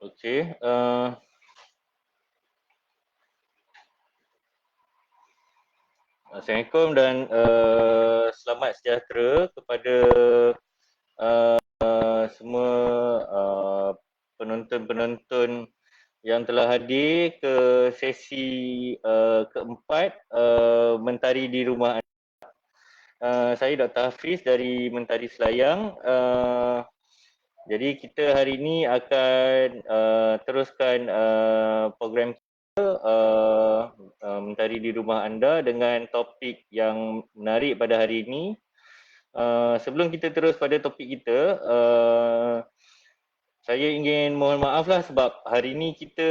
Okey, Assalamualaikum dan selamat sejahtera kepada semua penonton-penonton yang telah hadir ke sesi keempat Mentari di Rumah. Saya Dr. Hafiz dari Mentari Selayang. Jadi kita hari ini akan teruskan program Mentari di Rumah Anda dengan topik yang menarik pada hari ini. Sebelum kita terus pada topik kita, saya ingin mohon maaf lah sebab hari ini kita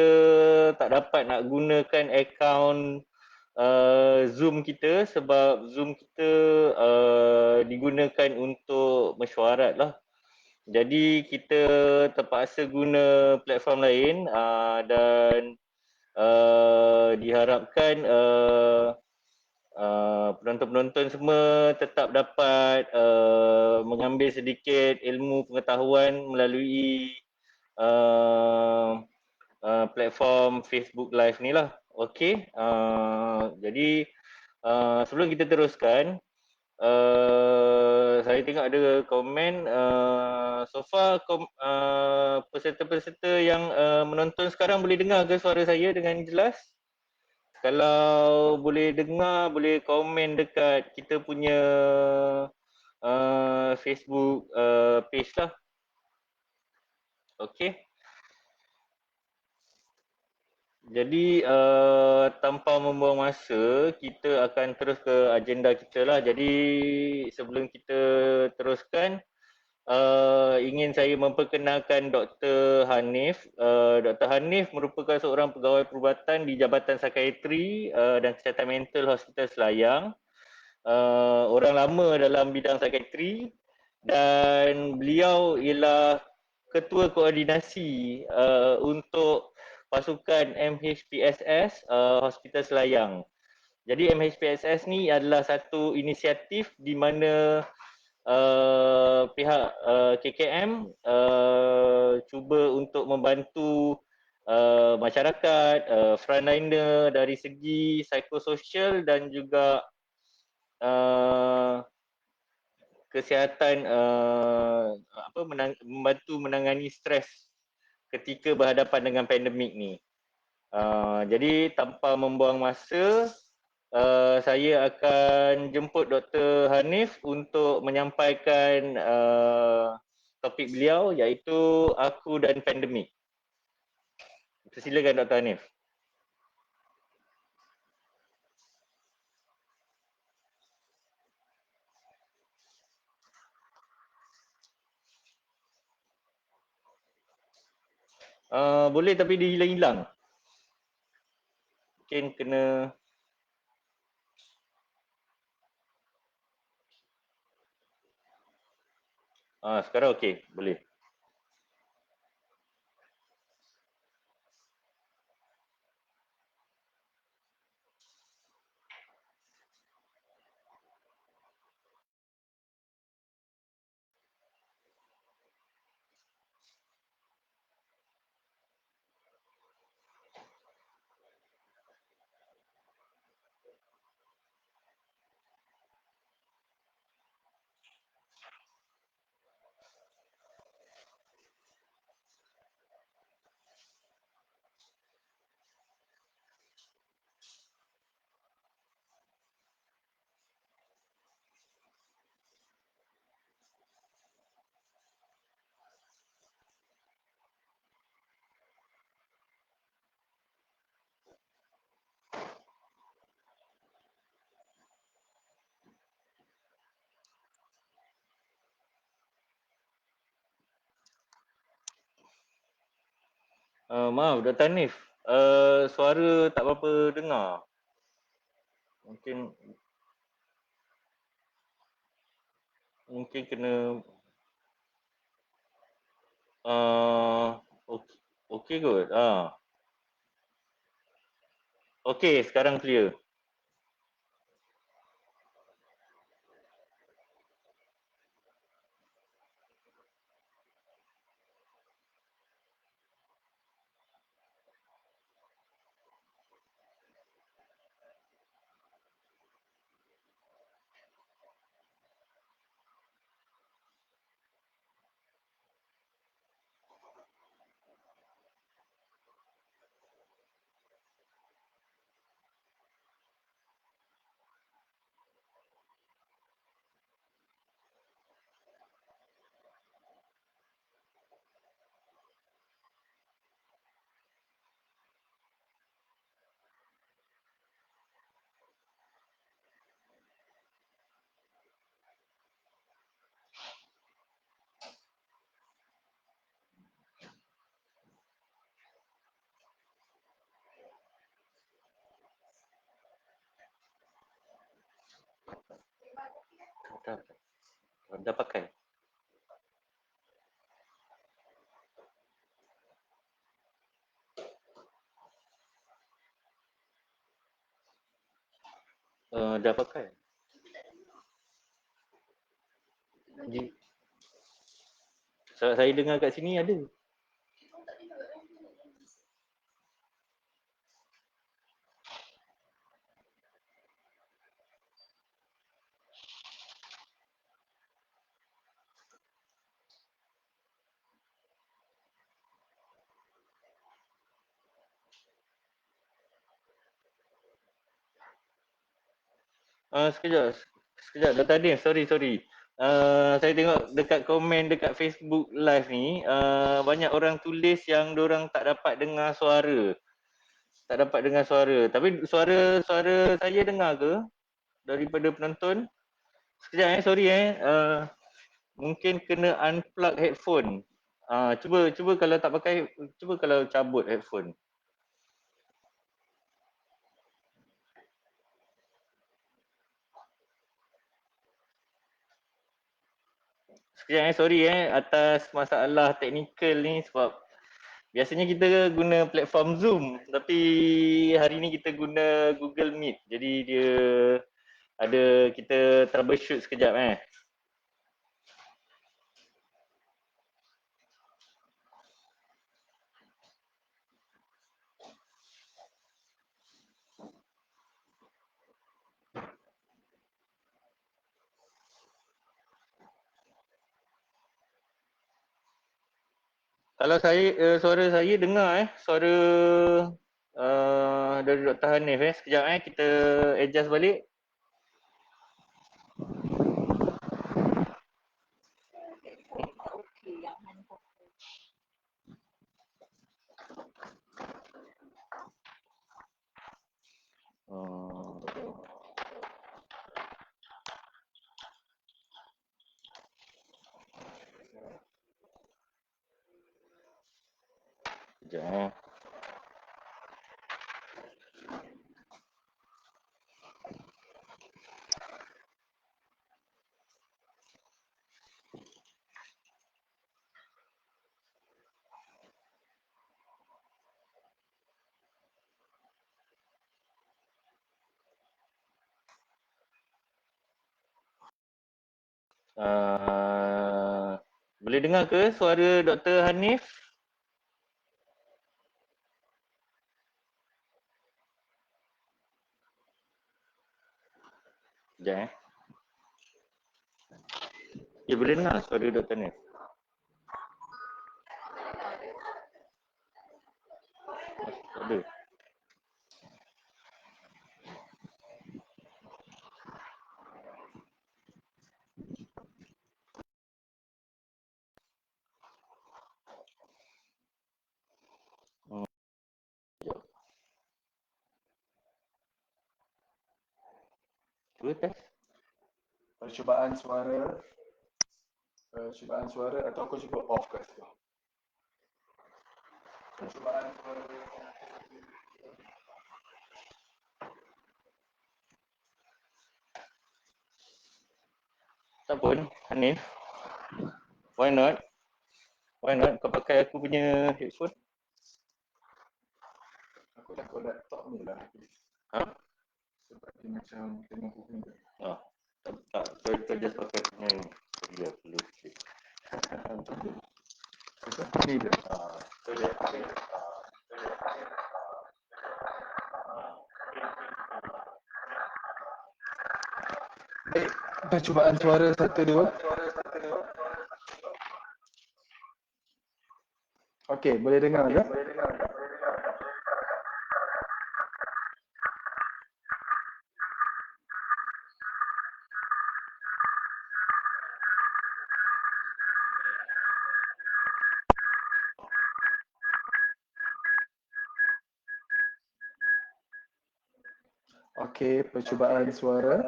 tak dapat nak gunakan akaun Zoom kita sebab Zoom kita digunakan untuk mesyuarat lah. Jadi kita terpaksa guna platform lain dan diharapkan penonton-penonton semua tetap dapat mengambil sedikit ilmu pengetahuan melalui platform Facebook Live ni lah. Okey, jadi sebelum kita teruskan, saya tengok ada komen so far peserta-peserta yang menonton sekarang boleh dengar ke suara saya dengan jelas? Kalau boleh dengar, boleh komen dekat kita punya Facebook page lah. Okey. Jadi tanpa membuang masa, kita akan terus ke agenda kita lah. Jadi sebelum kita teruskan, ingin saya memperkenalkan Dr. Hanif. Dr. Hanif merupakan seorang pegawai perubatan di Jabatan Psikiatri dan Kesihatan Mental Hospital Selayang. Orang lama dalam bidang psikiatri dan beliau ialah ketua koordinasi untuk pasukan MHPSS Hospital Selayang. Jadi MHPSS ni adalah satu inisiatif di mana pihak KKM cuba untuk membantu masyarakat, frontliner dari segi psikososial dan juga kesihatan membantu menangani stres ketika berhadapan dengan pandemik ni. Jadi tanpa membuang masa, saya akan jemput Dr. Hanif untuk menyampaikan topik beliau iaitu Aku dan Pandemik. Silakan Dr. Hanif. Boleh tapi dia hilang-hilang. Mungkin kena sekarang okey, boleh. Maaf Dr. Hanif, suara tak berapa dengar. Mungkin mungkin kena okey, okey kot. Okey, sekarang clear. dah, dah pakai. Dah pakai. Ji- Saya dengar kat sini ada. Sekejap. Sekejap, Dr. Adif, sorry. Saya tengok dekat komen dekat Facebook live ni, banyak orang tulis yang diorang tak dapat dengar suara. Tak dapat dengar suara. Tapi suara saya dengar ke daripada penonton? Sekejap sorry mungkin kena unplug headphone. Cuba kalau tak pakai, cuba kalau cabut headphone. Sekejap sorry atas masalah teknikal ni sebab biasanya kita guna platform Zoom tapi hari ni kita guna Google Meet. Jadi dia ada kita troubleshoot sekejap Kalau saya suara saya dengar suara dari Dr. Hanif sekejap kita adjust balik. Sekejap boleh dengar ke suara Dr. Hanif? Sekejap Ya boleh dengar suara Dr. Hanif? Tak ada. Cuba test. Percubaan suara atau aku cuba off kat situ. Percubaan suara. Tak pun, Hanif. Why not? Kau pakai aku punya headphone? Aku takut laptop ni lah. Sebab dia macam tengah hubung dia. Tak. Kau just pakai punya ni. Dia perlu sikit. Ni dia. Percubaan suara 1-2. Okey, boleh dengar tak? Okey, percubaan suara.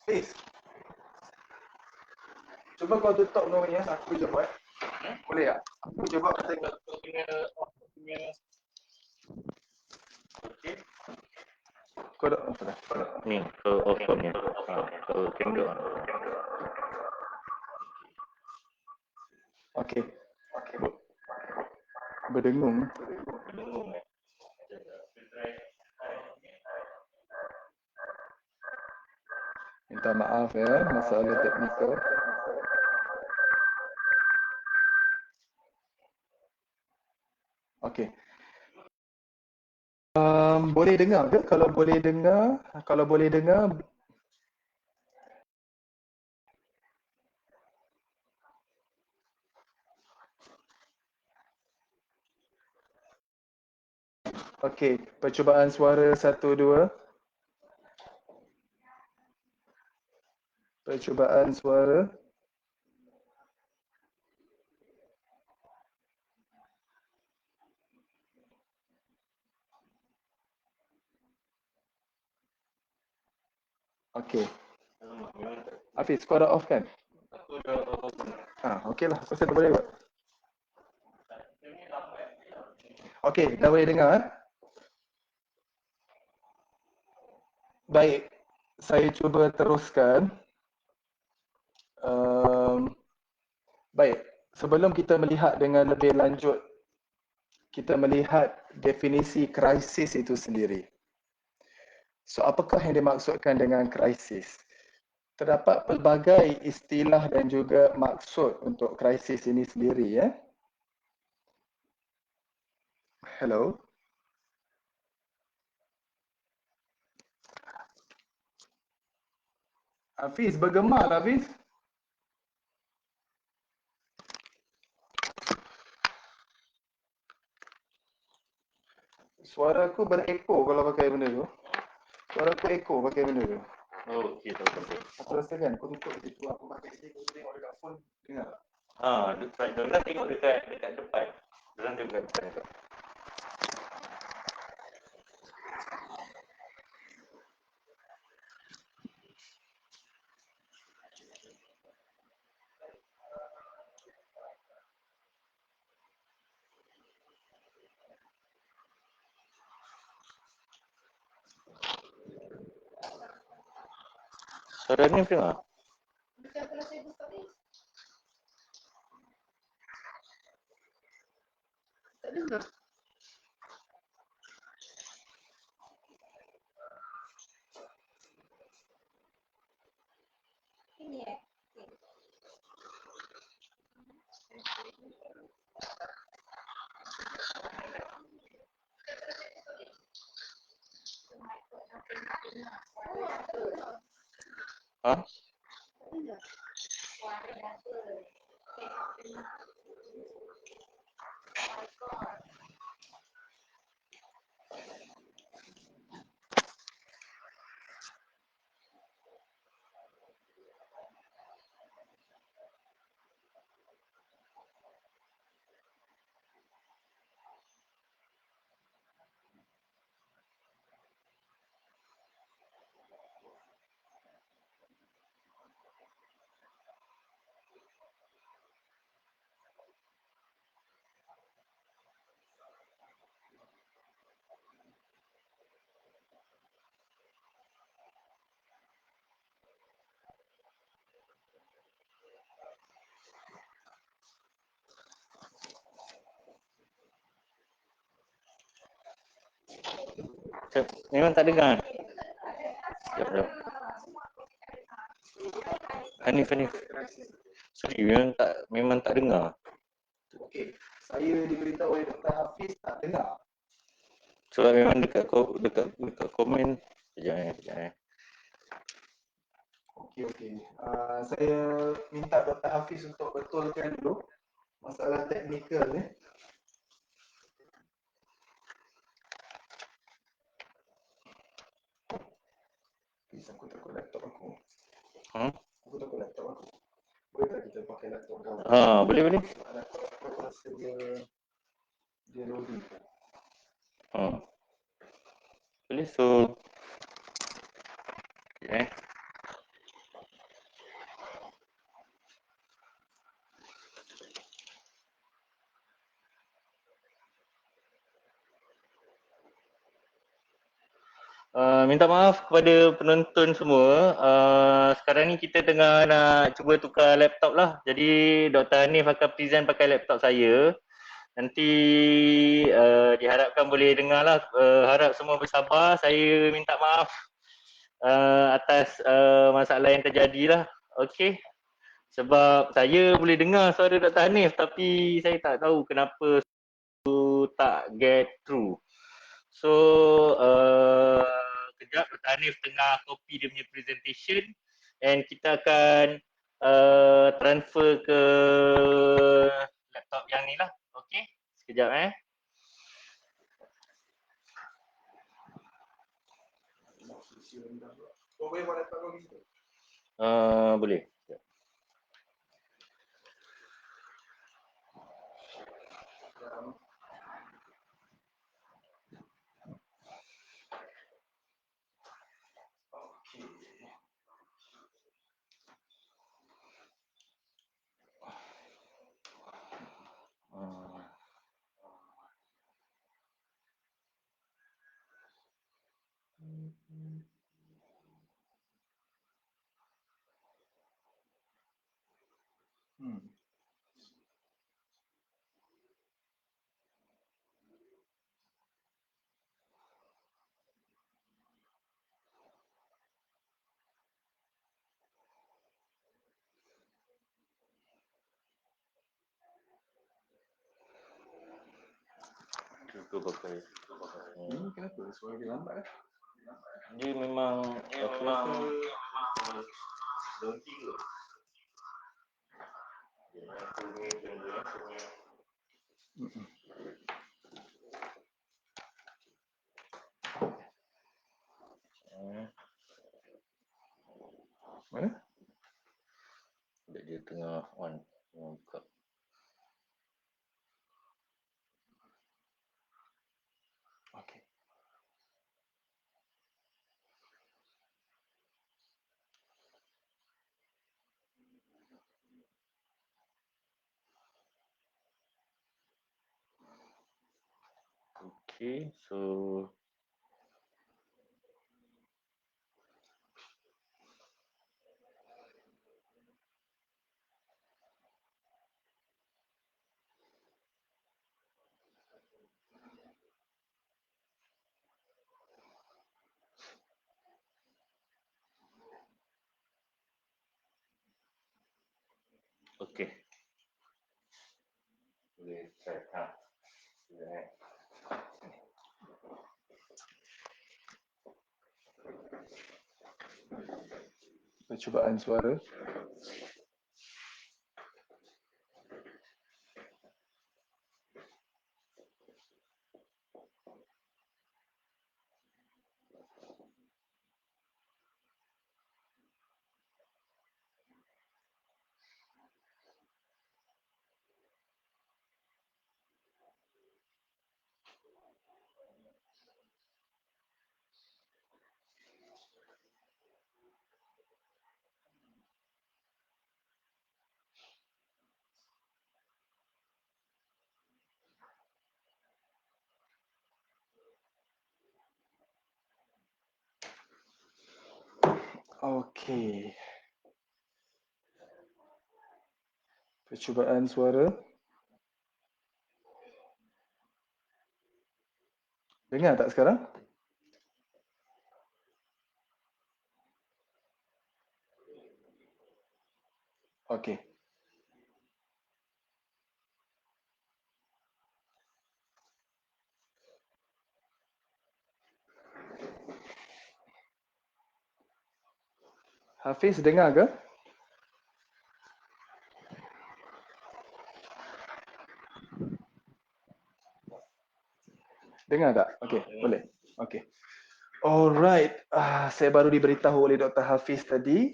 Hafiz, cuba kau tutup nomornya, aku je buat. Boleh tak? Aku je buat tengok. Kau dah off dah? Ni, ke off ni. Ke kamera. Okey. Berdengung. Minta maaf ya, masalah teknikal. Okey. Boleh dengar ke? Kalau boleh dengar, okey. Percubaan suara 1 2. Percubaan suara. Okey. Hafiz, kau dah off kan? Aku dah off. Okeylah. Aku rasa dah boleh buat. Okey, dah boleh dengar. Baik. Saya cuba teruskan. Baik. Sebelum kita melihat dengan lebih lanjut, kita melihat definisi krisis itu sendiri. So, apakah yang dimaksudkan dengan krisis? Terdapat pelbagai istilah dan juga maksud untuk krisis ini sendiri, ya. Hello. Hafiz, bergema tak Hafiz? Suara aku bereko kalau pakai benda tu. Suara aku eko pakai benda tu. Oh, okey, tak apa. Aku rasa kan, aku tutup situ, aku pakai sini, aku tengok dekat phone, dengar tak? Dekat. Dorang tengok dekat depan. Dorang tengok dekat depan. Suara ni tengok. Tak dengar. Ini Ha? Memang tak dengar. Sekejap. Hanif. Sorry, memang tak dengar. Okey, saya diberitahu oleh Dr. Hafiz tak dengar. Sebab memang dekat komen. Sekejap. Okey. Saya minta Dr. Hafiz untuk betulkan dulu masalah teknikal ni. Please, aku takut laptop aku. Aku takut laptop aku. Boleh tak kita pakai laptop kau? Boleh. Laptop aku rasa dia loading. Boleh, so Minta maaf kepada penonton semua. Sekarang ni kita tengah nak cuba tukar laptop lah. Jadi Dr. Hanif akan present pakai laptop saya. Nanti diharapkan boleh dengar lah. Harap semua bersabar. Saya minta maaf atas masalah yang terjadi lah. Okay. Sebab saya boleh dengar suara Dr. Hanif tapi saya tak tahu kenapa tak get through. So kejap Dr. Hanif tengah copy dia punya presentation and kita akan transfer ke laptop yang ni lah. Okay, sekejap boleh. Cukup pakai. Ini kenapa suara dia lambat Dia memang lonti ke? Mana? Dia tengah on buka. Okey. Okay, so okay. Boleh try. Percubaan suara. Okey. Percubaan suara. Dengar tak sekarang? Okey. Hafiz dengar ke? Dengar tak? Okey, boleh. Okey. Alright. Saya baru diberitahu oleh Dr. Hafiz tadi.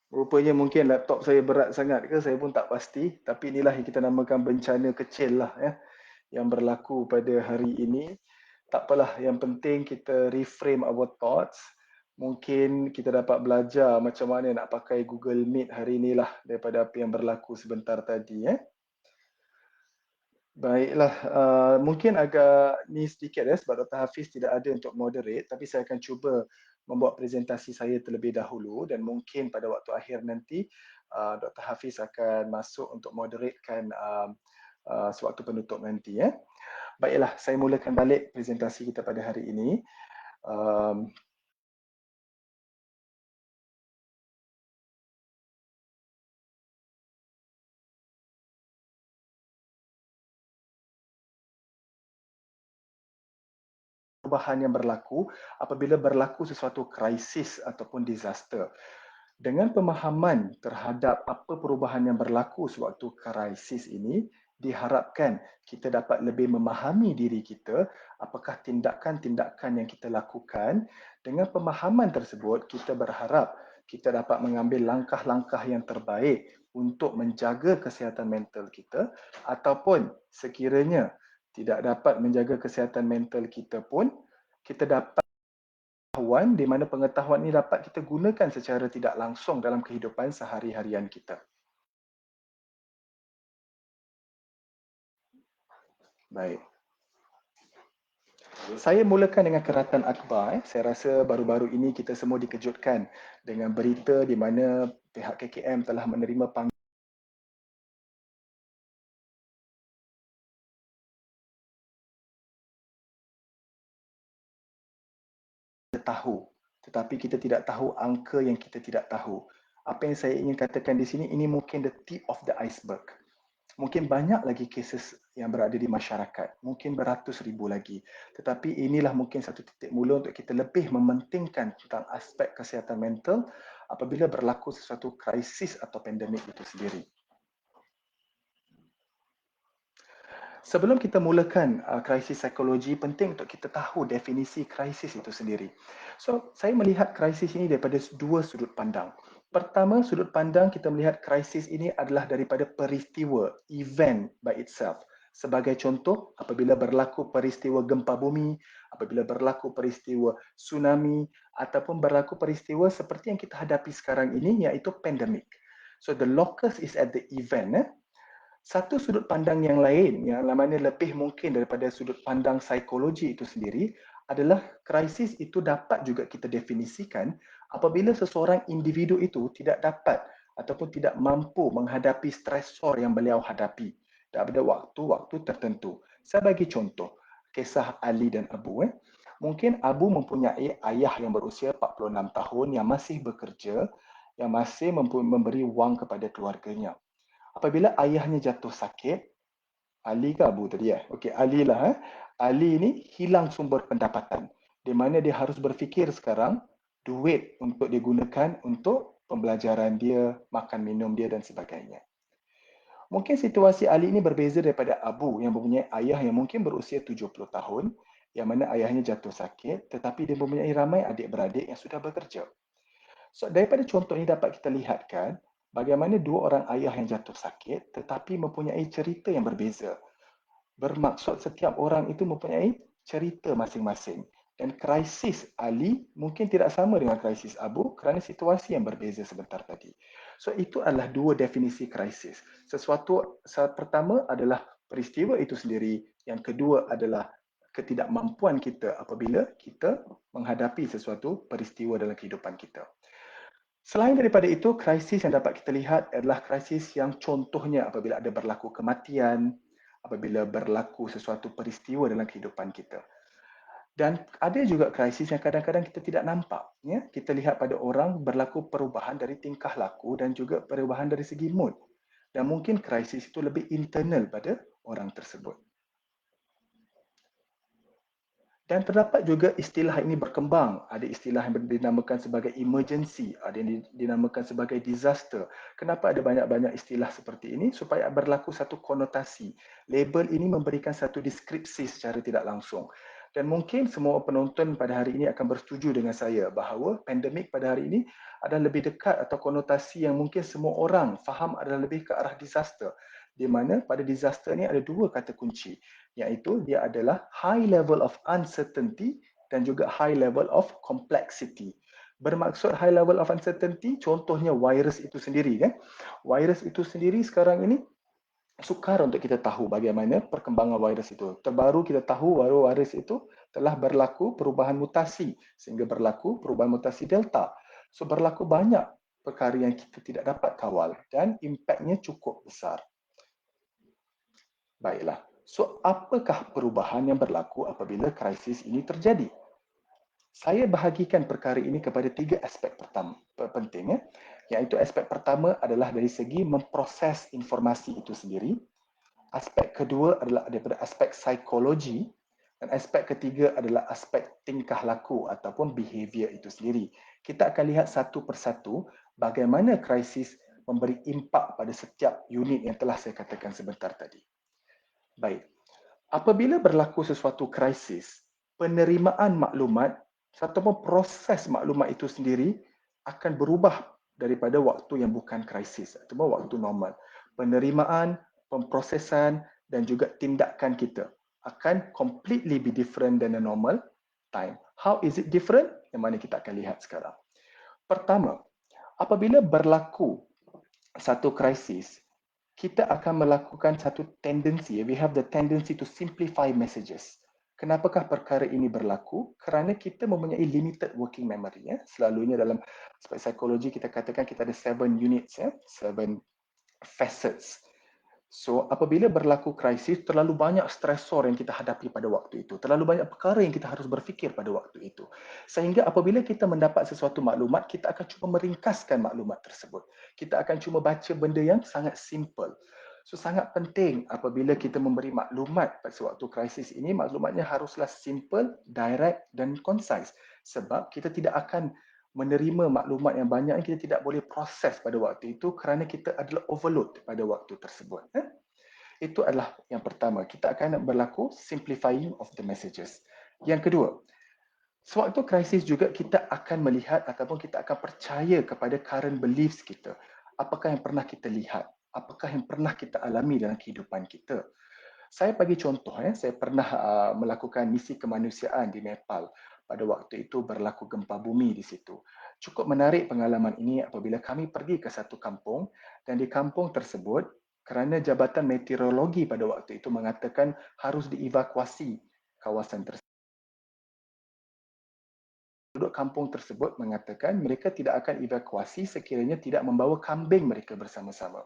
Rupanya mungkin laptop saya berat sangat ke, saya pun tak pasti. Tapi inilah yang kita namakan bencana kecil lah ya, yang berlaku pada hari ini. Tak apalah, yang penting kita reframe our thoughts. Mungkin kita dapat belajar macam mana nak pakai Google Meet hari inilah daripada apa yang berlaku sebentar tadi. Baiklah, mungkin agak ni sedikit sebab Dr. Hafiz tidak ada untuk moderate, tapi saya akan cuba membuat presentasi saya terlebih dahulu dan mungkin pada waktu akhir nanti Dr. Hafiz akan masuk untuk moderatekan sewaktu penutup nanti. Baiklah, saya mulakan balik presentasi kita pada hari ini. Um, perubahan yang berlaku apabila berlaku sesuatu krisis ataupun disaster. Dengan pemahaman terhadap apa perubahan yang berlaku sewaktu krisis ini, diharapkan kita dapat lebih memahami diri kita, apakah tindakan-tindakan yang kita lakukan. Dengan pemahaman tersebut, kita berharap kita dapat mengambil langkah-langkah yang terbaik untuk menjaga kesihatan mental kita, ataupun sekiranya tidak dapat menjaga kesihatan mental kita pun, kita dapat pengetahuan di mana pengetahuan ini dapat kita gunakan secara tidak langsung dalam kehidupan sehari-harian kita. Baik. Saya mulakan dengan keratan akhbar. Saya rasa baru-baru ini kita semua dikejutkan dengan berita di mana pihak KKM telah menerima panggilan tahu. Tetapi kita tidak tahu angka yang kita tidak tahu. Apa yang saya ingin katakan di sini, ini mungkin the tip of the iceberg. Mungkin banyak lagi cases yang berada di masyarakat. Mungkin beratus ribu lagi. Tetapi inilah mungkin satu titik mula untuk kita lebih mementingkan tentang aspek kesihatan mental apabila berlaku sesuatu krisis atau pandemik itu sendiri. Sebelum kita mulakan krisis psikologi, penting untuk kita tahu definisi krisis itu sendiri. So, saya melihat krisis ini daripada dua sudut pandang. Pertama, sudut pandang kita melihat krisis ini adalah daripada peristiwa, event by itself. Sebagai contoh, apabila berlaku peristiwa gempa bumi, apabila berlaku peristiwa tsunami, ataupun berlaku peristiwa seperti yang kita hadapi sekarang ini, iaitu pandemik. So, the locus is at the event. Satu sudut pandang yang lain, yang mana lebih mungkin daripada sudut pandang psikologi itu sendiri, adalah krisis itu dapat juga kita definisikan apabila seseorang individu itu tidak dapat ataupun tidak mampu menghadapi stresor yang beliau hadapi pada waktu-waktu tertentu. Saya bagi contoh, kisah Ali dan Abu. Mungkin Abu mempunyai ayah yang berusia 46 tahun yang masih bekerja, yang masih memberi wang kepada keluarganya. Apabila ayahnya jatuh sakit, Ali ke Abu tadi ya? Okey, Ali lah. Ali ni hilang sumber pendapatan. Di mana dia harus berfikir sekarang duit untuk digunakan untuk pembelajaran dia, makan minum dia dan sebagainya. Mungkin situasi Ali ini berbeza daripada Abu yang mempunyai ayah yang mungkin berusia 70 tahun, yang mana ayahnya jatuh sakit, tetapi dia mempunyai ramai adik-beradik yang sudah bekerja. So, daripada contoh ini dapat kita lihatkan bagaimana dua orang ayah yang jatuh sakit tetapi mempunyai cerita yang berbeza. Bermaksud setiap orang itu mempunyai cerita masing-masing. Dan krisis Ali mungkin tidak sama dengan krisis Abu kerana situasi yang berbeza sebentar tadi. So, itu adalah dua definisi krisis. Sesuatu pertama adalah peristiwa itu sendiri. Yang kedua adalah ketidakmampuan kita apabila kita menghadapi sesuatu peristiwa dalam kehidupan kita. Selain daripada itu, krisis yang dapat kita lihat adalah krisis yang contohnya apabila ada berlaku kematian, apabila berlaku sesuatu peristiwa dalam kehidupan kita. Dan ada juga krisis yang kadang-kadang kita tidak nampak. Ya? Kita lihat pada orang berlaku perubahan dari tingkah laku dan juga perubahan dari segi mood. Dan mungkin krisis itu lebih internal pada orang tersebut. Dan terdapat juga istilah ini berkembang. Ada istilah yang dinamakan sebagai emergency, ada yang dinamakan sebagai disaster. Kenapa ada banyak-banyak istilah seperti ini? Supaya berlaku satu konotasi. Label ini memberikan satu deskripsi secara tidak langsung. Dan mungkin semua penonton pada hari ini akan bersetuju dengan saya bahawa pandemik pada hari ini adalah lebih dekat atau konotasi yang mungkin semua orang faham adalah lebih ke arah disaster. Di mana pada disaster ini ada dua kata kunci, iaitu dia adalah high level of uncertainty dan juga high level of complexity. Bermaksud high level of uncertainty, contohnya virus itu sendiri kan. Virus itu sendiri sekarang ini sukar untuk kita tahu bagaimana perkembangan virus itu. Terbaru kita tahu bahawa virus itu telah berlaku perubahan mutasi sehingga berlaku perubahan mutasi Delta. So berlaku banyak perkara yang kita tidak dapat kawal dan impaknya cukup besar. Baiklah. So apakah perubahan yang berlaku apabila krisis ini terjadi? Saya bahagikan perkara ini kepada 3 aspek penting. Iaitu aspek pertama adalah dari segi memproses informasi itu sendiri. Aspek kedua adalah daripada aspek psikologi dan aspek ketiga adalah aspek tingkah laku ataupun behavior itu sendiri. Kita akan lihat satu persatu bagaimana krisis memberi impak pada setiap unit yang telah saya katakan sebentar tadi. Baik. Apabila berlaku sesuatu krisis, penerimaan maklumat ataupun proses maklumat itu sendiri akan berubah daripada waktu yang bukan krisis ataupun waktu normal. Penerimaan, pemprosesan dan juga tindakan kita akan completely be different than a normal time. How is it different? Yang mana kita akan lihat sekarang. Pertama, apabila berlaku satu krisis, kita akan melakukan satu tendensi. We have the tendency to simplify messages. Kenapakah perkara ini berlaku? Kerana kita mempunyai limited working memory. Selalunya dalam aspek psikologi kita katakan kita ada 7 units, 7 facets. So, apabila berlaku krisis, terlalu banyak stresor yang kita hadapi pada waktu itu. Terlalu banyak perkara yang kita harus berfikir pada waktu itu. Sehingga apabila kita mendapat sesuatu maklumat, kita akan cuba meringkaskan maklumat tersebut. Kita akan cuma baca benda yang sangat simple. So, sangat penting apabila kita memberi maklumat pada waktu krisis ini, maklumatnya haruslah simple, direct dan concise. Sebab kita tidak akan menerima maklumat yang banyak yang kita tidak boleh proses pada waktu itu kerana kita adalah overload pada waktu tersebut. Itu adalah yang pertama. Kita akan berlaku simplifying of the messages. Yang kedua, sewaktu krisis juga kita akan melihat ataupun kita akan percaya kepada current beliefs kita. Apakah yang pernah kita lihat? Apakah yang pernah kita alami dalam kehidupan kita? Saya bagi contoh, saya pernah melakukan misi kemanusiaan di Nepal. Pada waktu itu berlaku gempa bumi di situ. Cukup menarik pengalaman ini apabila kami pergi ke satu kampung dan di kampung tersebut kerana Jabatan Meteorologi pada waktu itu mengatakan harus dievakuasi kawasan tersebut. Penduduk kampung tersebut mengatakan mereka tidak akan evakuasi sekiranya tidak membawa kambing mereka bersama-sama.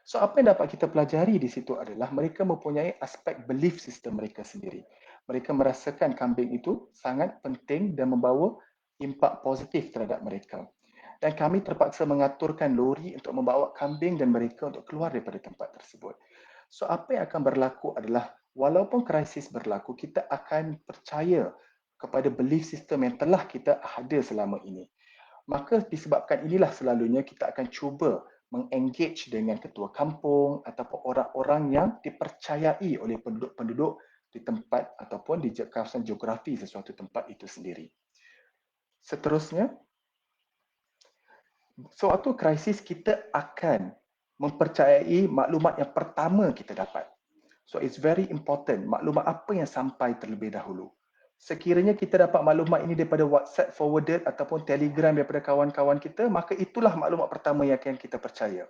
So apa yang dapat kita pelajari di situ adalah mereka mempunyai aspek belief system mereka sendiri. Mereka merasakan kambing itu sangat penting dan membawa impak positif terhadap mereka. Dan kami terpaksa mengaturkan lori untuk membawa kambing dan mereka untuk keluar daripada tempat tersebut. So apa yang akan berlaku adalah walaupun krisis berlaku, kita akan percaya kepada belief system yang telah kita ada selama ini. Maka disebabkan inilah selalunya kita akan cuba mengengage dengan ketua kampung ataupun orang-orang yang dipercayai oleh penduduk-penduduk di tempat ataupun di kawasan geografi sesuatu tempat itu sendiri. Seterusnya, sewaktu krisis kita akan mempercayai maklumat yang pertama kita dapat. So it's very important maklumat apa yang sampai terlebih dahulu. Sekiranya kita dapat maklumat ini daripada WhatsApp forwarded ataupun Telegram daripada kawan-kawan kita, maka itulah maklumat pertama yang akan kita percaya.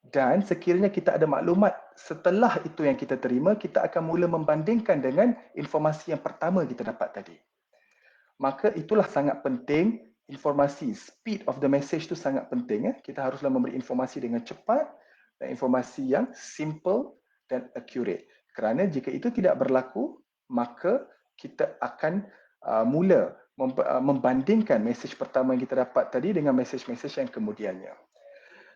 Dan sekiranya kita ada maklumat setelah itu yang kita terima, kita akan mula membandingkan dengan informasi yang pertama kita dapat tadi. Maka itulah sangat penting, informasi, speed of the message itu sangat penting. Kita haruslah memberi informasi dengan cepat dan informasi yang simple dan accurate. Kerana jika itu tidak berlaku, maka kita akan mula membandingkan mesej pertama yang kita dapat tadi dengan mesej-mesej yang kemudiannya.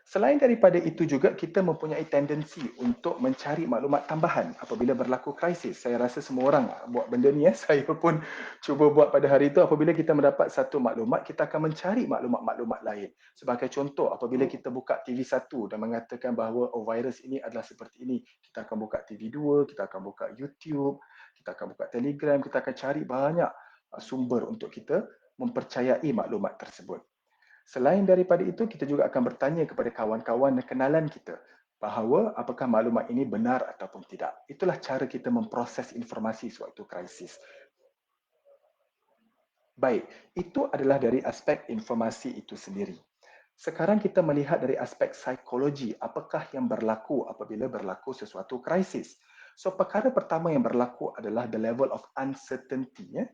Selain daripada itu juga, kita mempunyai tendensi untuk mencari maklumat tambahan apabila berlaku krisis. Saya rasa semua orang buat benda ni. Saya pun cuba buat pada hari itu. Apabila kita mendapat satu maklumat, kita akan mencari maklumat-maklumat lain. Sebagai contoh, apabila kita buka TV1 dan mengatakan bahawa virus ini adalah seperti ini, kita akan buka TV2, kita akan buka YouTube, kita akan buka Telegram, kita akan cari banyak sumber untuk kita mempercayai maklumat tersebut. Selain daripada itu, kita juga akan bertanya kepada kawan-kawan dan kenalan kita bahawa apakah maklumat ini benar ataupun tidak. Itulah cara kita memproses informasi sewaktu krisis. Baik, itu adalah dari aspek informasi itu sendiri. Sekarang kita melihat dari aspek psikologi, apakah yang berlaku apabila berlaku sesuatu krisis. So, perkara pertama yang berlaku adalah the level of uncertainty. Ya.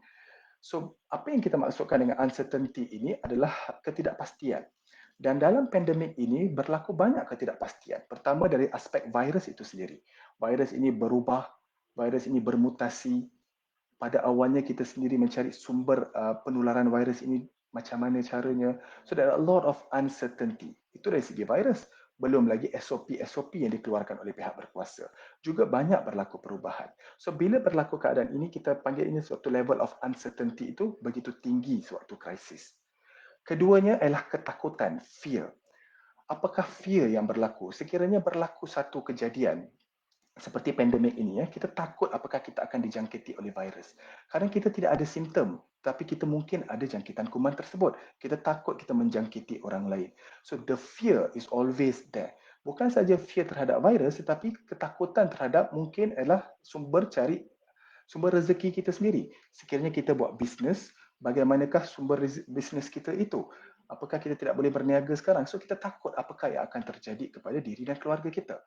So, apa yang kita maksudkan dengan uncertainty ini adalah ketidakpastian. Dan dalam pandemik ini berlaku banyak ketidakpastian. Pertama dari aspek virus itu sendiri. Virus ini berubah, virus ini bermutasi. Pada awalnya kita sendiri mencari sumber penularan virus ini, macam mana caranya. So there are a lot of uncertainty. Itu dari segi virus. Belum lagi SOP-SOP yang dikeluarkan oleh pihak berkuasa. Juga banyak berlaku perubahan. So bila berlaku keadaan ini, kita panggil ini suatu level of uncertainty itu begitu tinggi suatu krisis. Keduanya ialah ketakutan, fear. Apakah fear yang berlaku? Sekiranya berlaku satu kejadian seperti pandemik ini, kita takut apakah kita akan dijangkiti oleh virus. Kadang kita tidak ada simptom, tapi kita mungkin ada jangkitan kuman tersebut. Kita takut kita menjangkiti orang lain. So the fear is always there. Bukan saja fear terhadap virus, tetapi ketakutan terhadap mungkin adalah sumber rezeki kita sendiri. Sekiranya kita buat bisnes, bagaimanakah sumber bisnes kita itu? Apakah kita tidak boleh berniaga sekarang? So kita takut apakah yang akan terjadi kepada diri dan keluarga kita.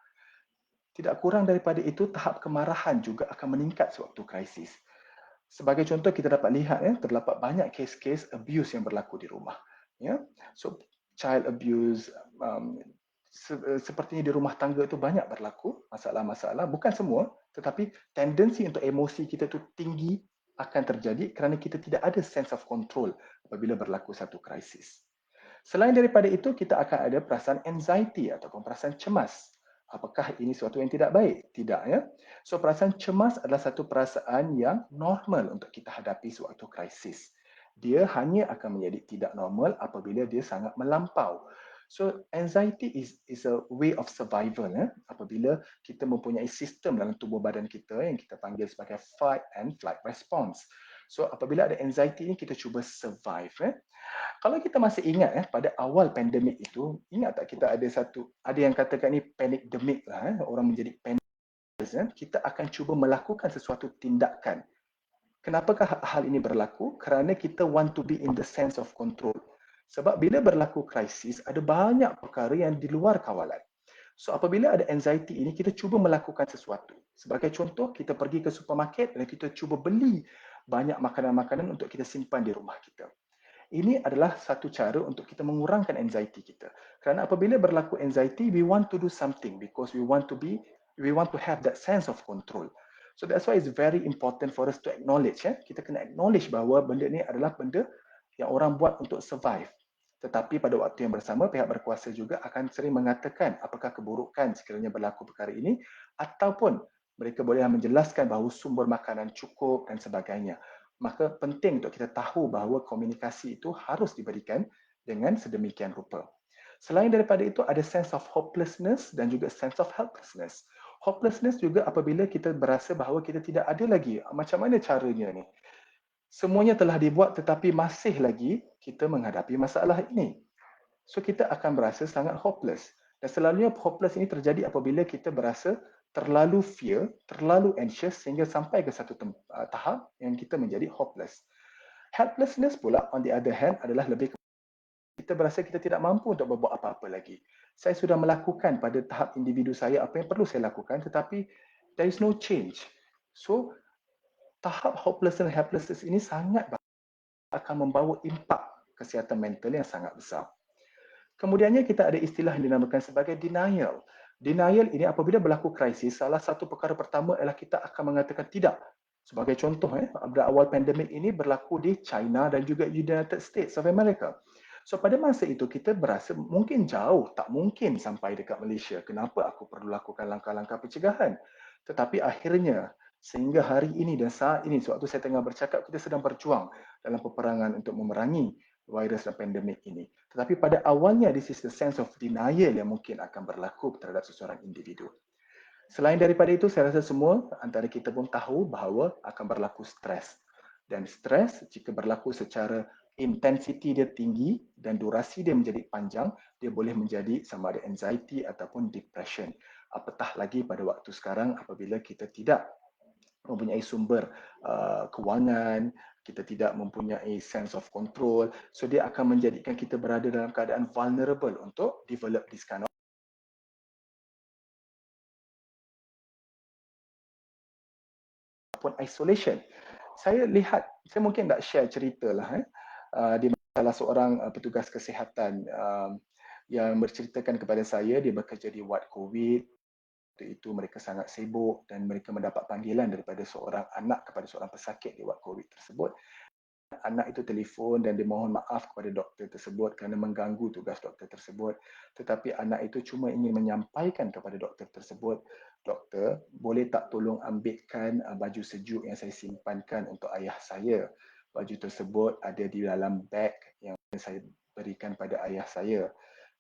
Tidak kurang daripada itu, tahap kemarahan juga akan meningkat sewaktu krisis. Sebagai contoh, kita dapat lihat terdapat banyak kes-kes abuse yang berlaku di rumah. Ya, so child abuse, sepertinya di rumah tangga itu banyak berlaku masalah-masalah. Bukan semua, tetapi tendensi untuk emosi kita itu tinggi akan terjadi kerana kita tidak ada sense of control apabila berlaku satu krisis. Selain daripada itu, kita akan ada perasaan anxiety ataupun perasaan cemas. Apakah ini sesuatu yang tidak baik? Tidak, ya. So, perasaan cemas adalah satu perasaan yang normal untuk kita hadapi sewaktu krisis. Dia hanya akan menjadi tidak normal apabila dia sangat melampau. So, anxiety is a way of survival. Ya. Apabila kita mempunyai sistem dalam tubuh badan kita yang kita panggil sebagai fight and flight response. So, apabila ada anxiety ini, kita cuba survive. Ya. Kalau kita masih ingat pada awal pandemik itu, ingat tak kita ada yang katakan ni panicdemic lah, orang menjadi panik. Kita akan cuba melakukan sesuatu tindakan. Kenapakah hal ini berlaku? Kerana kita want to be in the sense of control. Sebab bila berlaku krisis, ada banyak perkara yang di luar kawalan. So apabila ada anxiety ini, kita cuba melakukan sesuatu. Sebagai contoh, kita pergi ke supermarket dan kita cuba beli banyak makanan-makanan untuk kita simpan di rumah kita. Ini adalah satu cara untuk kita mengurangkan anxiety kita. Kerana apabila berlaku anxiety, we want to do something because we want to have that sense of control. So that's why it's very important for us to acknowledge. Kita kena acknowledge bahawa benda ni adalah benda yang orang buat untuk survive. Tetapi pada waktu yang bersama, pihak berkuasa juga akan sering mengatakan apakah keburukan sekiranya berlaku perkara ini ataupun mereka boleh menjelaskan bahawa sumber makanan cukup dan sebagainya. Maka penting untuk kita tahu bahawa komunikasi itu harus diberikan dengan sedemikian rupa. Selain daripada itu, ada sense of hopelessness dan juga sense of helplessness. Hopelessness juga apabila kita berasa bahawa kita tidak ada lagi. Macam mana caranya ni? Semuanya telah dibuat tetapi masih lagi kita menghadapi masalah ini. So kita akan berasa sangat hopeless. Dan selalunya hopeless ini terjadi apabila kita berasa terlalu fear, terlalu anxious sehingga sampai ke satu tahap yang kita menjadi hopeless. Helplessness pula on the other hand adalah lebih kita berasa kita tidak mampu untuk berbuat apa-apa lagi. Saya sudah melakukan pada tahap individu saya apa yang perlu saya lakukan tetapi there is no change. So tahap hopeless dan helplessness ini sangat akan membawa impak kesihatan mental yang sangat besar. Kemudiannya kita ada istilah yang dinamakan sebagai denial. Denial ini apabila berlaku krisis, salah satu perkara pertama ialah kita akan mengatakan tidak. Sebagai contoh, pada awal pandemik ini berlaku di China dan juga United States of America. So pada masa itu kita berasa mungkin jauh, tak mungkin sampai dekat Malaysia. Kenapa aku perlu lakukan langkah-langkah pencegahan? Tetapi akhirnya sehingga hari ini dan saat ini, sewaktu saya tengah bercakap, kita sedang berjuang dalam peperangan untuk memerangi virus dan pandemik ini. Tetapi pada awalnya, this is the sense of denial yang mungkin akan berlaku terhadap seseorang individu. Selain daripada itu, saya rasa semua antara kita pun tahu bahawa akan berlaku stres. Dan stres jika berlaku secara intensiti dia tinggi dan durasi dia menjadi panjang, dia boleh menjadi sama ada anxiety ataupun depression. Apatah lagi pada waktu sekarang apabila kita tidak mempunyai sumber kewangan, kita tidak mempunyai sense of control. So dia akan menjadikan kita berada dalam keadaan vulnerable untuk develop this kind of ataupun isolation. Saya lihat, saya mungkin nak share cerita lah. Di salah seorang petugas kesihatan yang berceritakan kepada saya, dia bekerja di ward COVID. Itu mereka sangat sibuk dan mereka mendapat panggilan daripada seorang anak kepada seorang pesakit di ward COVID tersebut. Anak itu telefon dan dia mohon maaf kepada doktor tersebut kerana mengganggu tugas doktor tersebut. Tetapi anak itu cuma ingin menyampaikan kepada doktor tersebut, doktor, boleh tak tolong ambilkan baju sejuk yang saya simpankan untuk ayah saya. Baju tersebut ada di dalam beg yang saya berikan pada ayah saya.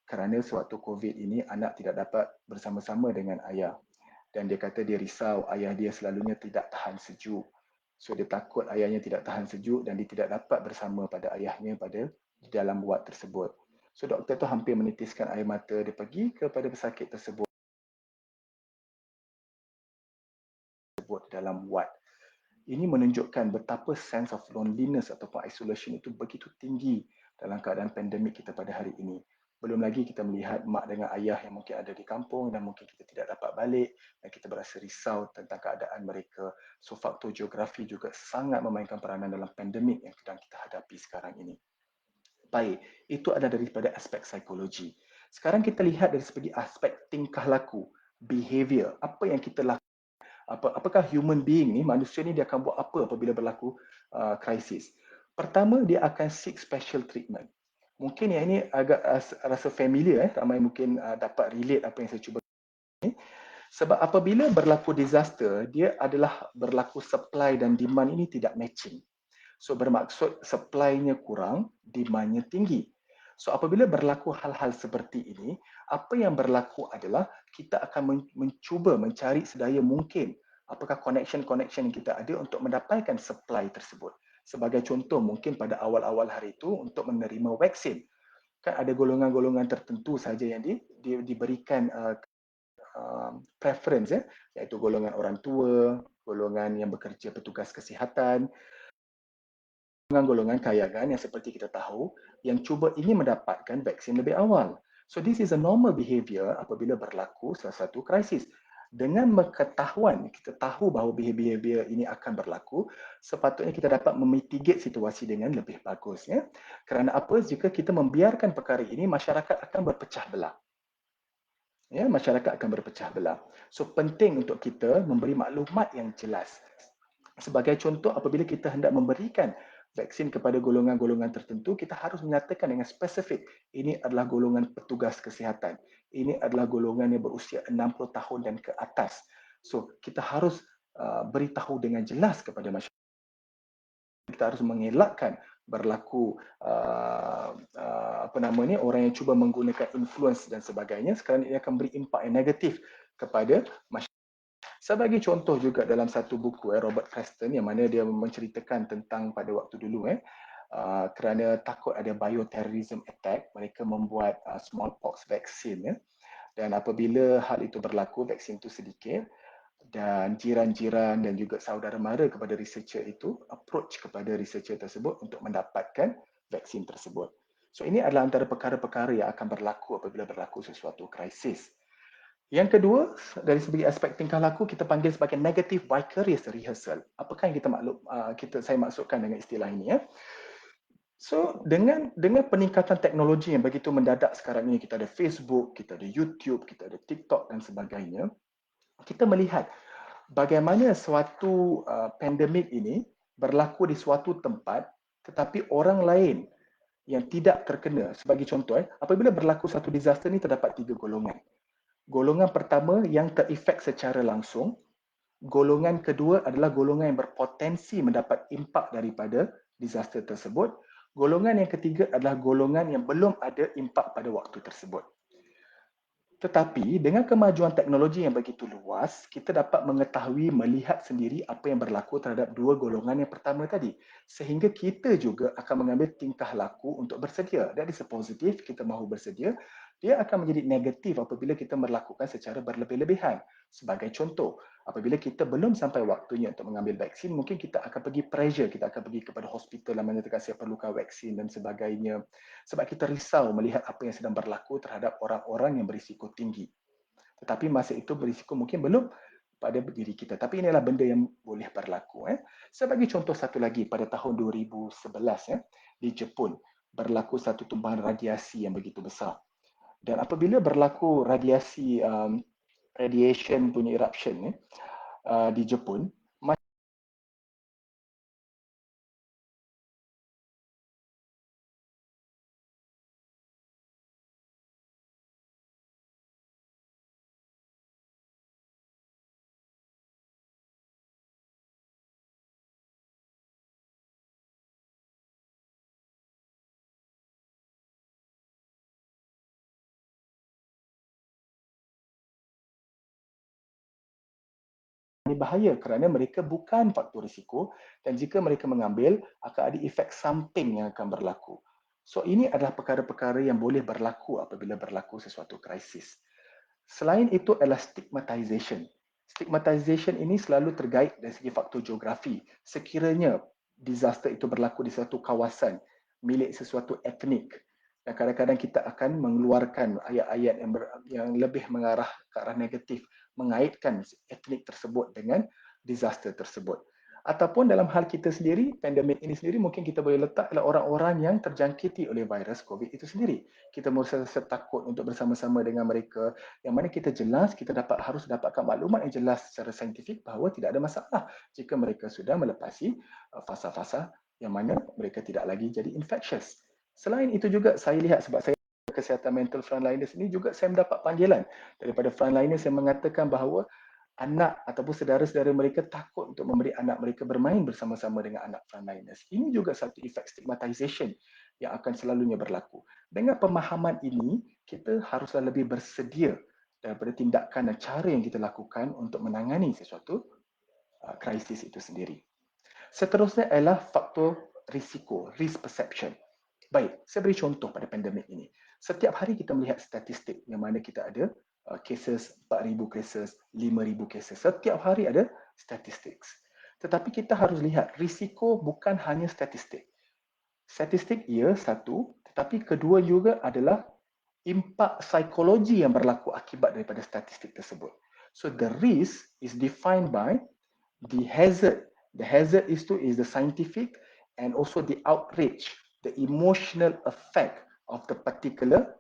Kerana sewaktu COVID ini, anak tidak dapat bersama-sama dengan ayah. Dan dia kata dia risau, ayah dia selalunya tidak tahan sejuk. So dia takut ayahnya tidak tahan sejuk dan dia tidak dapat bersama pada ayahnya pada di dalam ward tersebut. So doktor tu hampir menitiskan air mata, dia pergi kepada pesakit tersebut dalam ward. Ini menunjukkan betapa sense of loneliness ataupun isolation itu begitu tinggi dalam keadaan pandemik kita pada hari ini. Belum lagi kita melihat mak dengan ayah yang mungkin ada di kampung dan mungkin kita tidak dapat balik dan kita berasa risau tentang keadaan mereka. So faktor geografi juga sangat memainkan peranan dalam pandemik yang sedang kita hadapi sekarang ini. Baik, itu adalah daripada aspek psikologi. Sekarang kita lihat dari segi aspek tingkah laku, behavior, apa yang kita lakukan. Apakah human being ni, manusia ni dia akan buat apa apabila berlaku krisis. Pertama, dia akan seek special treatment. Mungkin yang ini agak rasa familiar, ramai mungkin dapat relate apa yang saya cuba ni. Sebab apabila berlaku disaster, dia adalah berlaku supply dan demand ini tidak matching. So bermaksud supply-nya kurang, demand-nya tinggi. So apabila berlaku hal-hal seperti ini, apa yang berlaku adalah kita akan mencuba mencari sedaya mungkin apakah connection-connection yang kita ada untuk mendapatkan supply tersebut. Sebagai contoh, mungkin pada awal-awal hari itu untuk menerima vaksin. Kan ada golongan-golongan tertentu saja yang diberikan preference, iaitu golongan orang tua, golongan yang bekerja petugas kesihatan, golongan kayangan yang seperti kita tahu yang cuba ingin mendapatkan vaksin lebih awal. So this is a normal behavior apabila berlaku salah satu krisis. Dengan ketahuan, kita tahu bahawa behavior ini akan berlaku, sepatutnya kita dapat memitigate situasi dengan lebih bagus. Ya? Kerana apa? Jika kita membiarkan perkara ini, masyarakat akan berpecah belah. Ya, masyarakat akan berpecah belah. So penting untuk kita memberi maklumat yang jelas. Sebagai contoh, apabila kita hendak memberikan vaksin kepada golongan-golongan tertentu, kita harus menyatakan dengan spesifik, ini adalah golongan petugas kesihatan. Ini adalah golongan yang berusia 60 tahun dan ke atas. So, kita harus beritahu dengan jelas kepada masyarakat. Kita harus mengelakkan berlaku orang yang cuba menggunakan influence dan sebagainya, kerana ia akan beri impak yang negatif kepada masyarakat. Sebagai contoh juga dalam satu buku Robert Preston yang mana dia menceritakan tentang pada waktu dulu kerana takut ada bioterrorism attack, mereka membuat smallpox vaksin dan apabila hal itu berlaku, vaksin itu sedikit dan jiran-jiran dan juga saudara mara kepada researcher itu approach kepada researcher tersebut untuk mendapatkan vaksin tersebut. So ini adalah antara perkara-perkara yang akan berlaku apabila berlaku sesuatu krisis. Yang kedua, dari segi aspek tingkah laku, kita panggil sebagai negative vicarious rehearsal. Apakah yang saya maksudkan dengan istilah ini? So, dengan peningkatan teknologi yang begitu mendadak sekarang ini, kita ada Facebook, kita ada YouTube, kita ada TikTok dan sebagainya, kita melihat bagaimana suatu pandemik ini berlaku di suatu tempat, tetapi orang lain yang tidak terkena. Sebagai contoh, apabila berlaku satu disaster ini, terdapat 3 golongan. Golongan pertama yang terefek secara langsung. Golongan kedua adalah golongan yang berpotensi mendapat impak daripada disaster tersebut. Golongan yang ketiga adalah golongan yang belum ada impak pada waktu tersebut. Tetapi dengan kemajuan teknologi yang begitu luas, kita dapat mengetahui, melihat sendiri apa yang berlaku terhadap dua golongan yang pertama tadi. Sehingga kita juga akan mengambil tingkah laku untuk bersedia. Dari sepositif, kita mahu bersedia. dia akan menjadi negatif apabila kita melakukan secara berlebih-lebihan. Sebagai contoh, apabila kita belum sampai waktunya untuk mengambil vaksin, mungkin kita akan pergi pressure, kita akan pergi kepada hospital yang menyatakan saya perlukan vaksin dan sebagainya. Sebab kita risau melihat apa yang sedang berlaku terhadap orang-orang yang berisiko tinggi. Tetapi masa itu berisiko mungkin belum pada diri kita. Tapi inilah benda yang boleh berlaku. Sebagai contoh satu lagi, pada tahun 2011 di Jepun, berlaku satu tumpahan radiasi yang begitu besar. Dan apabila berlaku radiation punya eruption di Jepun, ini bahaya kerana mereka bukan faktor risiko dan jika mereka mengambil, akan ada efek samping yang akan berlaku. So, ini adalah perkara-perkara yang boleh berlaku apabila berlaku sesuatu krisis. Selain itu adalah stigmatization. Stigmatization ini selalu terkait dari segi faktor geografi. Sekiranya disaster itu berlaku di suatu kawasan milik sesuatu etnik, dan kadang-kadang kita akan mengeluarkan ayat-ayat yang lebih mengarah ke arah negatif, mengaitkan etnik tersebut dengan disaster tersebut. Ataupun dalam hal kita sendiri, pandemik ini sendiri, mungkin kita boleh letak adalah orang-orang yang terjangkiti oleh virus COVID itu sendiri. Kita merasa takut untuk bersama-sama dengan mereka, yang mana kita jelas, kita harus dapatkan maklumat yang jelas secara saintifik bahawa tidak ada masalah jika mereka sudah melepasi fasa-fasa yang mana mereka tidak lagi jadi infectious. Selain itu juga saya lihat, sebab saya kesihatan mental frontliners ini juga saya mendapat panggilan daripada frontliners yang mengatakan bahawa anak ataupun saudara-saudara mereka takut untuk memberi anak mereka bermain bersama-sama dengan anak frontliners. Ini juga satu efek stigmatization yang akan selalunya berlaku. Dengan pemahaman ini, kita haruslah lebih bersedia daripada tindakan dan cara yang kita lakukan untuk menangani sesuatu krisis itu sendiri. Seterusnya adalah faktor risiko, risk perception. Baik, saya beri contoh pada pandemik ini. Setiap hari kita melihat statistik yang mana kita ada cases, 4,000 cases, 5,000 cases. Setiap hari ada statistik. Tetapi kita harus lihat risiko bukan hanya statistik. Statistik ia satu, tetapi kedua juga adalah impak psikologi yang berlaku akibat daripada statistik tersebut. So the risk is defined by the hazard. The hazard is the scientific and also the outrage, the emotional effect of the particular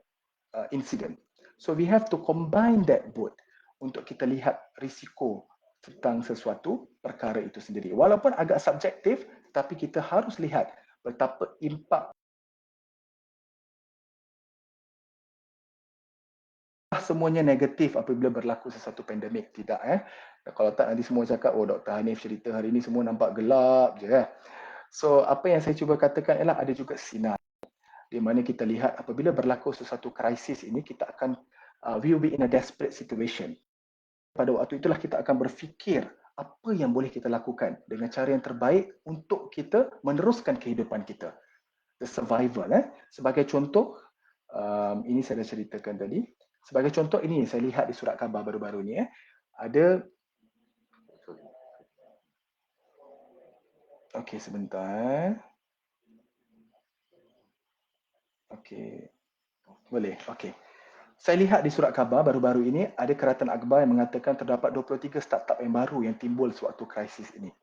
incident. So we have to combine that both untuk kita lihat risiko tentang sesuatu perkara itu sendiri. Walaupun agak subjektif, tapi kita harus lihat betapa impak semuanya negatif apabila berlaku sesuatu pandemik. Tidak. Kalau tak nanti semua cakap, oh Dr. Hanif cerita hari ini semua nampak gelap je. So apa yang saya cuba katakan ialah ada juga sinar. Di mana kita lihat apabila berlaku sesuatu krisis ini, kita akan we will be in a desperate situation. Pada waktu itulah kita akan berfikir apa yang boleh kita lakukan dengan cara yang terbaik untuk kita meneruskan kehidupan kita. The survival. Sebagai contoh, ini saya dah ceritakan tadi. Sebagai contoh, ini saya lihat di surat khabar baru-baru ni. Ada, okey sebentar. Okey, boleh. Okey. Saya lihat di surat khabar baru-baru ini ada keratan akhbar yang mengatakan terdapat 23 startup yang baru yang timbul sewaktu krisis ini.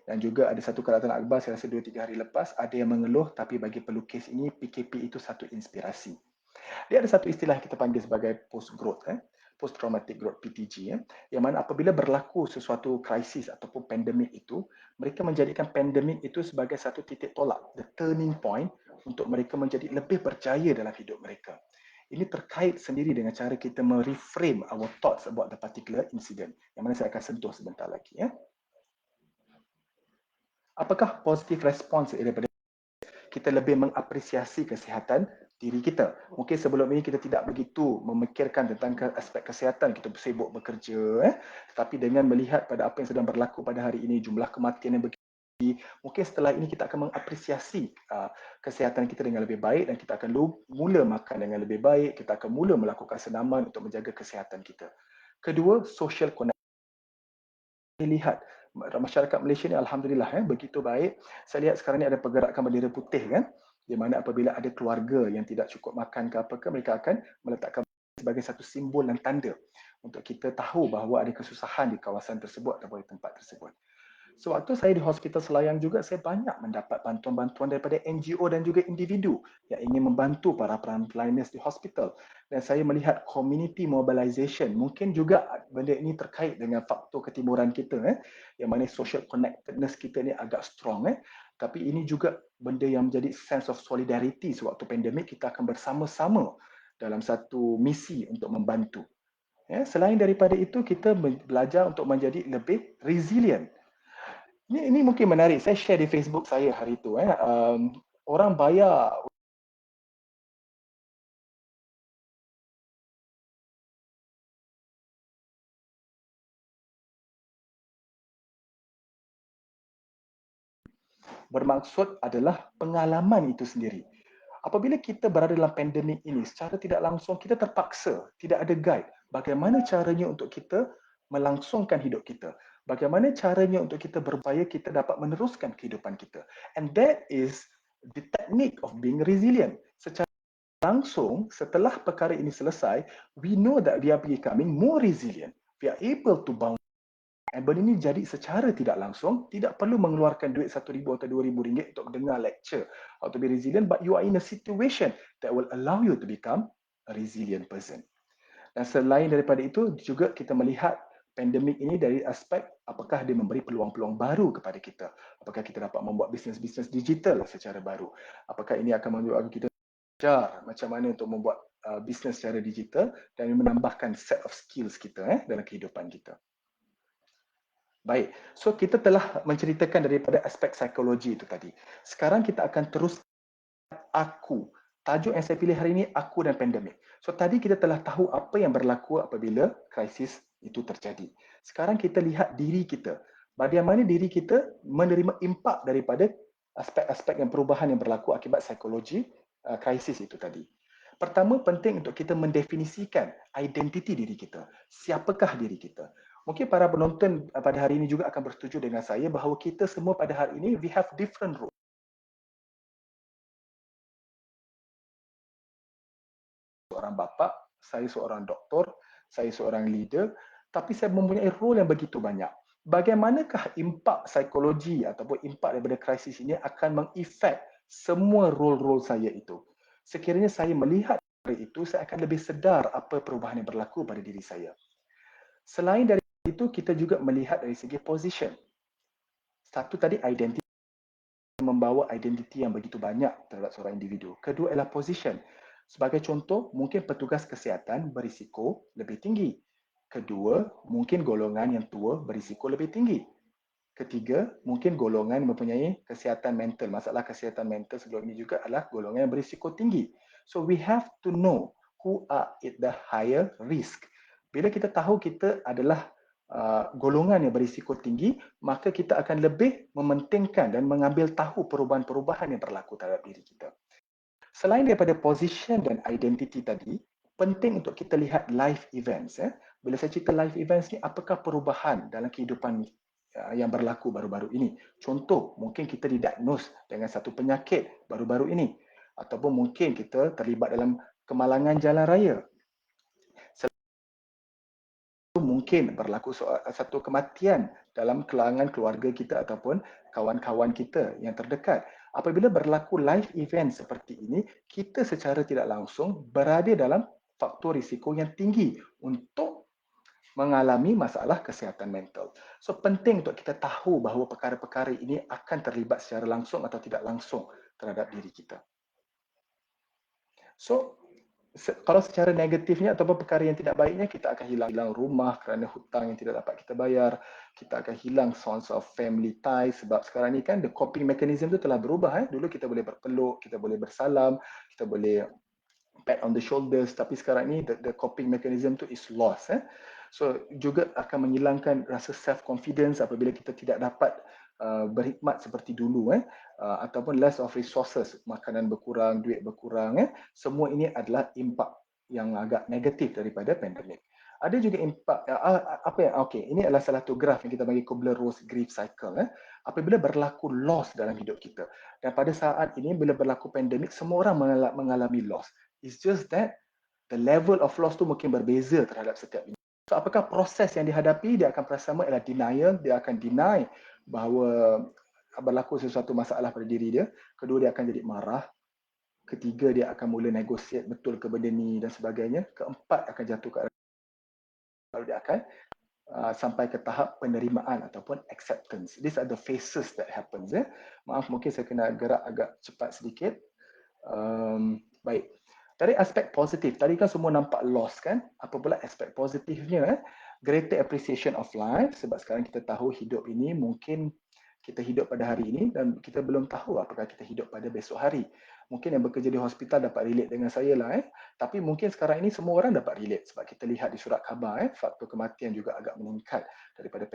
Dan juga ada satu keratan akhbar, saya rasa 2-3 hari lepas, ada yang mengeluh tapi bagi pelukis ini PKP itu satu inspirasi. Dia ada satu istilah kita panggil sebagai post-growth, post traumatic growth PTG, yang mana apabila berlaku sesuatu krisis ataupun pandemik itu, mereka menjadikan pandemik itu sebagai satu titik tolak, the turning point untuk mereka menjadi lebih berjaya dalam hidup mereka. Ini terkait sendiri dengan cara kita mereframe our thoughts about the particular incident, yang mana saya akan sentuh sebentar lagi. Apakah positive response daripada kita lebih mengapresiasi kesihatan diri kita. Mungkin sebelum ini kita tidak begitu memikirkan tentang aspek kesihatan, kita sibuk bekerja. Tetapi dengan melihat pada apa yang sedang berlaku pada hari ini, jumlah kematian yang begitu Mungkin setelah ini kita akan mengapresiasi kesihatan kita dengan lebih baik dan kita akan mula makan dengan lebih baik, kita akan mula melakukan senaman untuk menjaga kesihatan kita. Kedua, social connect. Lihat masyarakat Malaysia ni alhamdulillah begitu baik. Saya lihat sekarang ni ada pergerakan bendera putih kan, di mana apabila ada keluarga yang tidak cukup makan ke apa ke, mereka akan meletakkan sebagai satu simbol dan tanda untuk kita tahu bahawa ada kesusahan di kawasan tersebut atau di tempat tersebut. Sewaktu saya di Hospital Selayang juga, saya banyak mendapat bantuan-bantuan daripada NGO dan juga individu yang ingin membantu para frontliners di hospital. Dan saya melihat community mobilization. Mungkin juga benda ini terkait dengan faktor ketimuran kita, yang mana social connectedness kita ni agak strong. Tapi ini juga benda yang menjadi sense of solidarity sewaktu pandemik, kita akan bersama-sama dalam satu misi untuk membantu. Selain daripada itu, kita belajar untuk menjadi lebih resilient. Ini mungkin menarik. Saya share di Facebook saya hari itu. Orang bayar bermaksud adalah pengalaman itu sendiri. Apabila kita berada dalam pandemik ini, secara tidak langsung kita terpaksa, tidak ada guide. Bagaimana caranya untuk kita melangsungkan hidup kita? Bagaimana caranya untuk kita berupaya kita dapat meneruskan kehidupan kita? And that is the technique of being resilient. Secara langsung, setelah perkara ini selesai, we know that we are becoming more resilient. We are able to bounce. Dan benda ini jadi secara tidak langsung, tidak perlu mengeluarkan duit RM1,000 atau RM2,000 untuk dengar lecture how to be resilient, but you are in a situation that will allow you to become a resilient person. Dan selain daripada itu, juga kita melihat pandemik ini dari aspek apakah dia memberi peluang-peluang baru kepada kita. Apakah kita dapat membuat bisnes-bisnes digital secara baru. Apakah ini akan membuat kita belajar macam mana untuk membuat bisnes secara digital dan menambahkan set of skills kita dalam kehidupan kita. Baik, so kita telah menceritakan daripada aspek psikologi itu tadi. Sekarang kita akan terus aku. Tajuk yang saya pilih hari ini, aku dan pandemik. So tadi kita telah tahu apa yang berlaku apabila krisis itu terjadi. Sekarang kita lihat diri kita. Bagaimana diri kita menerima impak daripada aspek-aspek yang perubahan yang berlaku akibat psikologi krisis itu tadi. Pertama, penting untuk kita mendefinisikan identiti diri kita. Siapakah diri kita? Mungkin para penonton pada hari ini juga akan bersetuju dengan saya bahawa kita semua pada hari ini, we have different roles. Seorang bapa, saya seorang doktor, saya seorang leader, tapi saya mempunyai role yang begitu banyak. Bagaimanakah impak psikologi ataupun impak daripada krisis ini akan mengefek semua role-role saya itu? Sekiranya saya melihat dari itu, saya akan lebih sedar apa perubahan yang berlaku pada diri saya. Selain dari itu, kita juga melihat dari segi position. Satu tadi identiti, membawa identiti yang begitu banyak terhadap seorang individu. Kedua adalah position. Sebagai contoh, mungkin petugas kesihatan berisiko lebih tinggi. Kedua, mungkin golongan yang tua berisiko lebih tinggi. Ketiga, mungkin golongan mempunyai kesihatan mental. Masalah kesihatan mental sebelum ini juga adalah golongan yang berisiko tinggi. So we have to know who are at the higher risk. Bila kita tahu kita adalah golongan yang berisiko tinggi, maka kita akan lebih mementingkan dan mengambil tahu perubahan-perubahan yang berlaku terhadap diri kita. Selain daripada position dan identity tadi, penting untuk kita lihat life events. Bila saya cerita life events ni, apakah perubahan dalam kehidupan yang berlaku baru-baru ini? Contoh, mungkin kita didiagnose dengan satu penyakit baru-baru ini. Ataupun mungkin kita terlibat dalam kemalangan jalan raya. Mungkin berlaku satu kematian dalam kalangan keluarga kita ataupun kawan-kawan kita yang terdekat. Apabila berlaku life event seperti ini, kita secara tidak langsung berada dalam faktor risiko yang tinggi untuk mengalami masalah kesihatan mental. So penting untuk kita tahu bahawa perkara-perkara ini akan terlibat secara langsung atau tidak langsung terhadap diri kita. So kalau secara negatifnya ataupun perkara yang tidak baiknya, kita akan hilang rumah kerana hutang yang tidak dapat kita bayar. Kita akan hilang sense of family ties sebab sekarang ni kan the coping mechanism tu telah berubah. Dulu kita boleh berpeluk, kita boleh bersalam, kita boleh pat on the shoulders, tapi sekarang ni the coping mechanism tu is lost. So juga akan menghilangkan rasa self confidence apabila kita tidak dapat berhikmat seperti dulu, ataupun less of resources, makanan berkurang, duit berkurang, semua ini adalah impak yang agak negatif daripada pandemik. Ada juga impak apa yang okey, ini adalah salah satu graf yang kita bagi Kubler-Ross grief cycle. Apabila berlaku loss dalam hidup kita, dan pada saat ini bila berlaku pandemik, semua orang mengalami loss. It's just that the level of loss tu mungkin berbeza terhadap setiap individu. So apakah proses yang dihadapi? Dia akan pertama ialah denial, dia akan deny bahawa berlaku sesuatu masalah pada diri dia. Kedua, dia akan jadi marah. Ketiga, dia akan mula negosiat betul ke benda ni dan sebagainya. Keempat, akan jatuh ke arah, lalu dia akan sampai ke tahap penerimaan ataupun acceptance. These are the phases that happens. Maaf, mungkin saya kena gerak agak cepat sedikit. Baik. Dari aspek positif, tadi kan semua nampak loss kan? Apa pula aspek positifnya? Greater appreciation of life, sebab sekarang kita tahu hidup ini mungkin kita hidup pada hari ini dan kita belum tahu apakah kita hidup pada besok hari. Mungkin yang bekerja di hospital dapat relate dengan saya lah. Tapi mungkin sekarang ini semua orang dapat relate sebab kita lihat di surat khabar faktor kematian juga agak meningkat daripada